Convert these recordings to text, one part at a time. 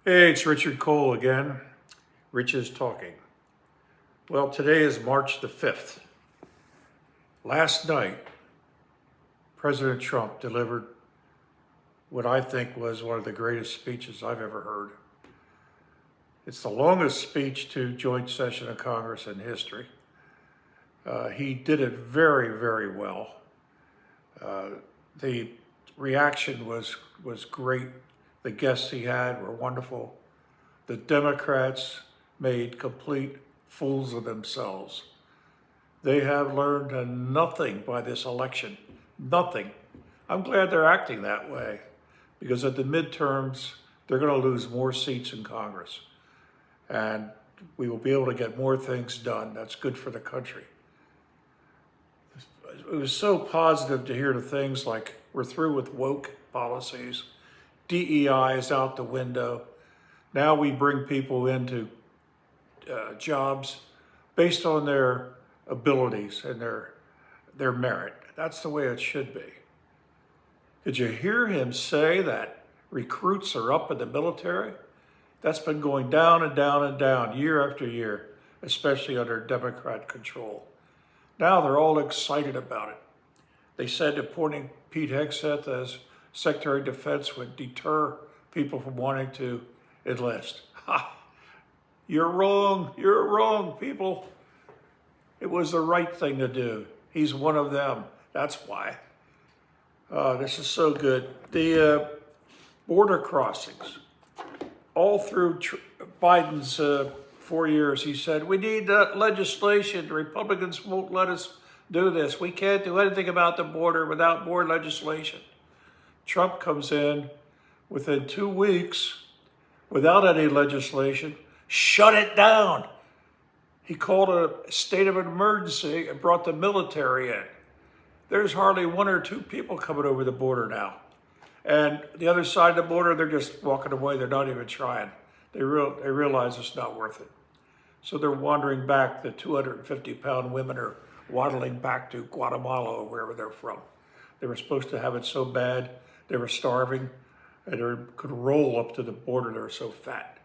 Hey, it's Richard Cole again. Rich is talking. Well, today is March the 5th. Last night, President Trump delivered what I think was one of the greatest speeches I've ever heard. It's the longest speech to joint session of Congress in history. He did it very, very well. The reaction was great. The guests he had were wonderful. The Democrats made complete fools of themselves. They have learned nothing by this election. Nothing. I'm glad they're acting that way, because at the midterms, they're going to lose more seats in Congress. And we will be able to get more things done. That's good for the country. It was so positive to hear the things like, we're through with woke policies, DEI is out the window. Now we bring people into jobs based on their abilities and their merit. That's the way it should be. Did you hear him say that recruits are up in the military? That's been going down and down and down year after year, especially under Democrat control. Now they're all excited about it. They said appointing Pete Hegseth as Secretary of Defense would deter people from wanting to enlist. Ha! You're wrong, people. It was the right thing to do. He's one of them. That's why. This is so good. The border crossings. All through Biden's 4 years, he said, we need legislation. The Republicans won't let us do this. We can't do anything about the border without more legislation. Trump comes in within 2 weeks without any legislation, shut it down. He called a state of emergency and brought the military in. There's hardly 1 or 2 people coming over the border now. And the other side of the border, they're just walking away. They're not even trying. They realize it's not worth it. So they're wandering back. The 250-pound women are waddling back to Guatemala or wherever they're from. They were supposed to have it so bad, they were starving, and they could roll up to the border. They were so fat.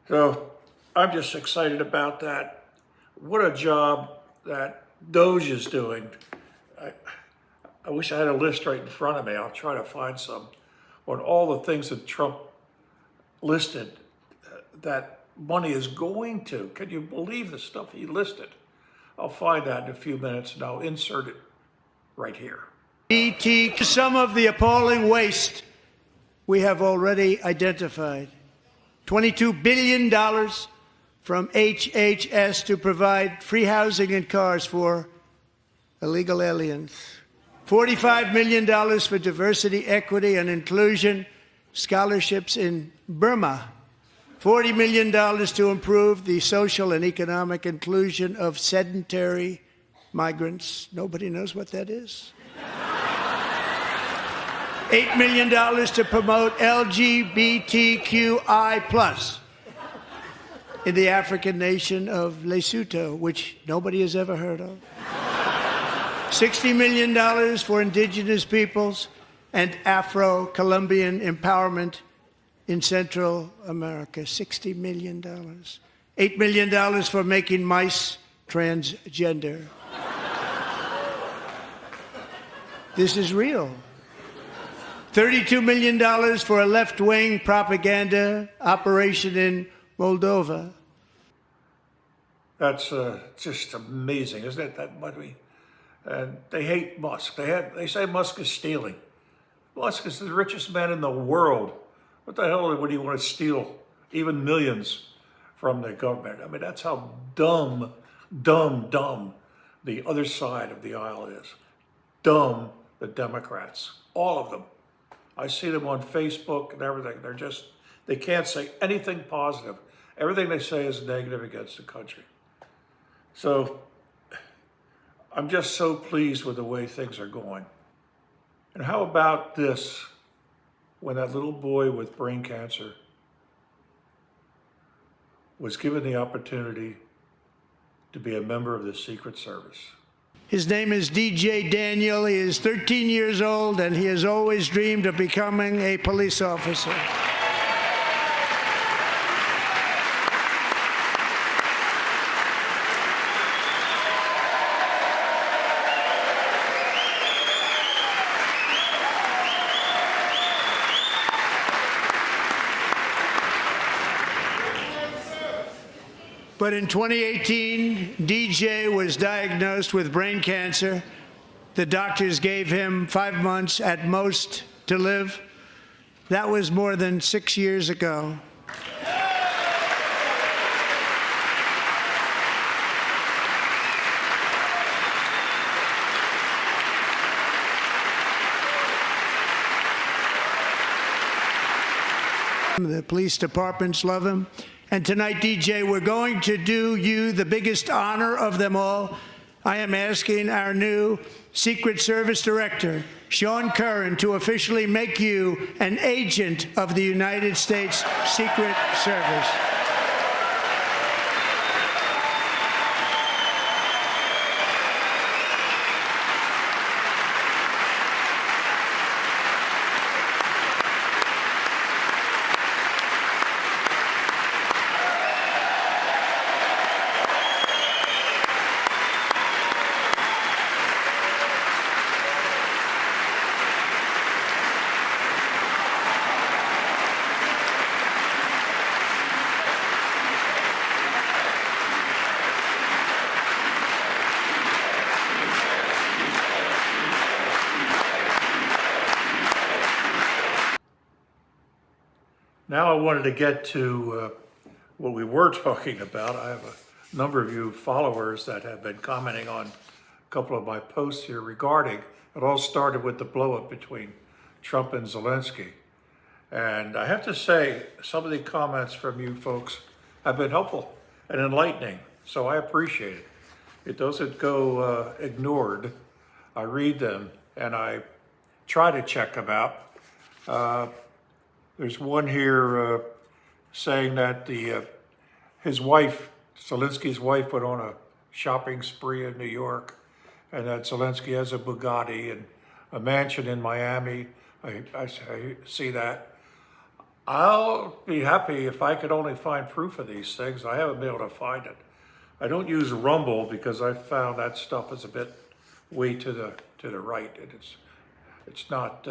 So I'm just excited about that. What a job that DOJ is doing. I wish I had a list right in front of me. I'll try to find some on all the things that Trump listed that money is going to. Can you believe the stuff he listed? I'll find that in a few minutes and I'll insert it right here. Some of the appalling waste we have already identified. $22 billion from HHS to provide free housing and cars for illegal aliens. $45 million for diversity, equity, and inclusion scholarships in Burma. $40 million to improve the social and economic inclusion of sedentary migrants. Nobody knows what that is. $8 million to promote LGBTQI+ in the African nation of Lesotho, which nobody has ever heard of. $60 million for indigenous peoples and Afro-Colombian empowerment in Central America. $60 million. $8 million for making mice transgender. This is real. $32 million for a left-wing propaganda operation in Moldova. That's just amazing, isn't it? That money. And they hate Musk. They say Musk is stealing. Musk is the richest man in the world. What the hell would he want to steal even millions from the government? I mean, that's how dumb the other side of the aisle is. Dumb the Democrats, all of them. I see them on Facebook and everything. They can't say anything positive. Everything they say is negative against the country. So I'm just so pleased with the way things are going. And how about this, when that little boy with brain cancer was given the opportunity to be a member of the Secret Service? His name is DJ Daniel. He is 13 years old, and he has always dreamed of becoming a police officer. But in 2018, DJ was diagnosed with brain cancer. The doctors gave him 5 months at most to live. That was more than 6 years ago. The police departments love him. And tonight, DJ, we're going to do you the biggest honor of them all. I am asking our new Secret Service Director, Sean Curran, to officially make you an agent of the United States Secret Service. Now I wanted to get to what we were talking about. I have a number of you followers that have been commenting on a couple of my posts here regarding, it all started with the blow-up between Trump and Zelensky. And I have to say, some of the comments from you folks have been helpful and enlightening, so I appreciate it. It doesn't go ignored. I read them and I try to check them out. There's one here saying that his wife, Zelensky's wife, went on a shopping spree in New York, and that Zelensky has a Bugatti and a mansion in Miami. I see that. I'll be happy if I could only find proof of these things. I haven't been able to find it. I don't use Rumble because I found that stuff is a bit way to the right, and it's not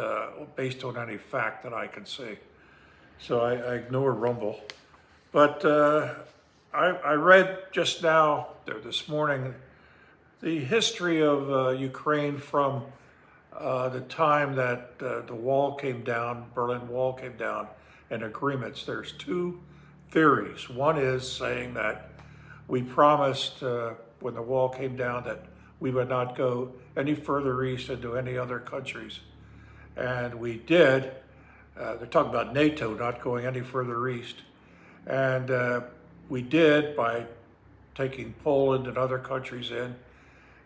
based on any fact that I can see. So I ignore Rumble. But I read just now, this morning, the history of Ukraine from the time that the wall came down, Berlin Wall came down, and agreements. There's two theories. One is saying that we promised when the wall came down that we would not go any further east into any other countries. And we did. They're talking about NATO not going any further east. And we did by taking Poland and other countries in.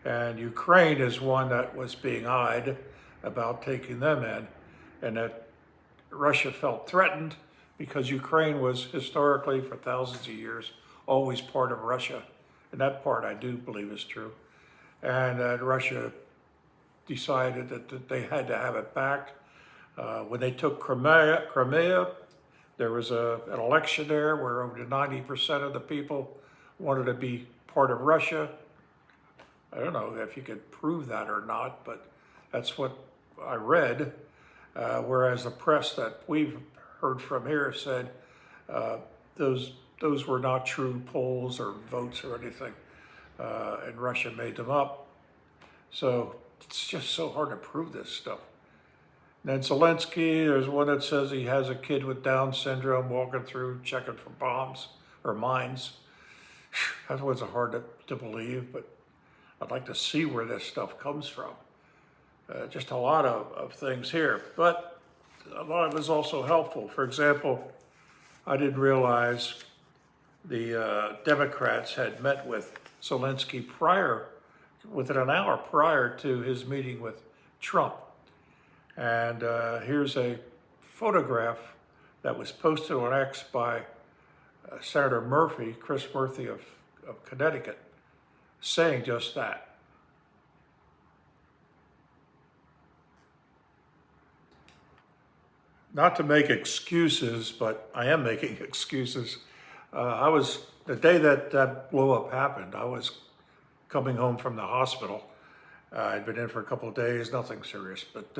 And Ukraine is one that was being eyed about taking them in. And that Russia felt threatened because Ukraine was historically, for thousands of years, always part of Russia. And that part I do believe is true. And Russia decided that they had to have it back. When they took Crimea, there was an election there where over 90% of the people wanted to be part of Russia. I don't know if you could prove that or not, but that's what I read. Whereas the press that we've heard from here said those were not true polls or votes or anything, and Russia made them up. So it's just so hard to prove this stuff. And then Zelensky, there's one that says he has a kid with Down syndrome walking through checking for bombs or mines. That was hard to believe, but I'd like to see where this stuff comes from. Just a lot of things here, but a lot of it is also helpful. For example, I didn't realize the Democrats had met with Zelensky within an hour prior to his meeting with Trump. And here's a photograph that was posted on X by Senator Murphy, Chris Murphy of Connecticut, saying just that. Not to make excuses, but I am making excuses. The day that blow-up happened, I was coming home from the hospital. I'd been in for a couple of days, nothing serious, but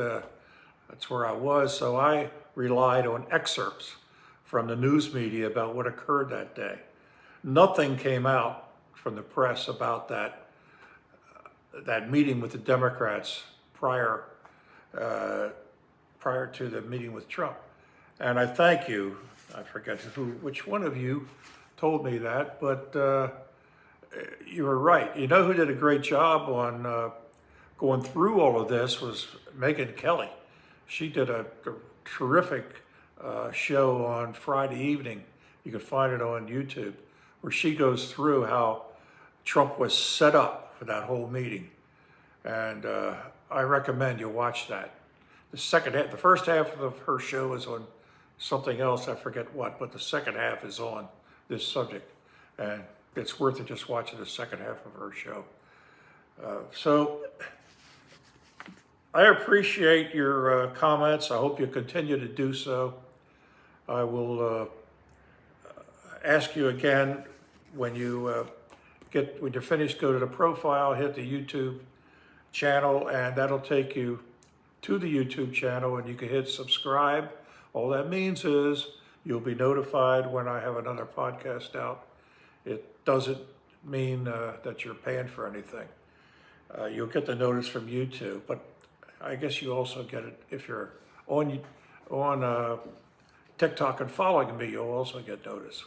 that's where I was. So I relied on excerpts from the news media about what occurred that day. nothing came out from the press about that meeting with the Democrats prior to the meeting with Trump. And I thank you. I forget which one of you told me that, but you were right. You know who did a great job on going through all of this was Megyn Kelly. She did a terrific show on Friday evening. You can find it on YouTube, where she goes through how Trump was set up for that whole meeting. And I recommend you watch that. The first half of her show is on something else, I forget what, but the second half is on this subject. And it's worth it just watching the second half of her show. So I appreciate your comments. I hope you continue to do so. I will ask you again when you're finished, go to the profile, hit the YouTube channel, and that'll take you to the YouTube channel, and you can hit subscribe. All that means is you'll be notified when I have another podcast out. It doesn't mean that you're paying for anything. You'll get the notice from YouTube, but I guess you also get it if you're on TikTok and following me. You'll also get notice.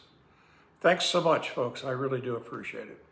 Thanks so much, folks. I really do appreciate it.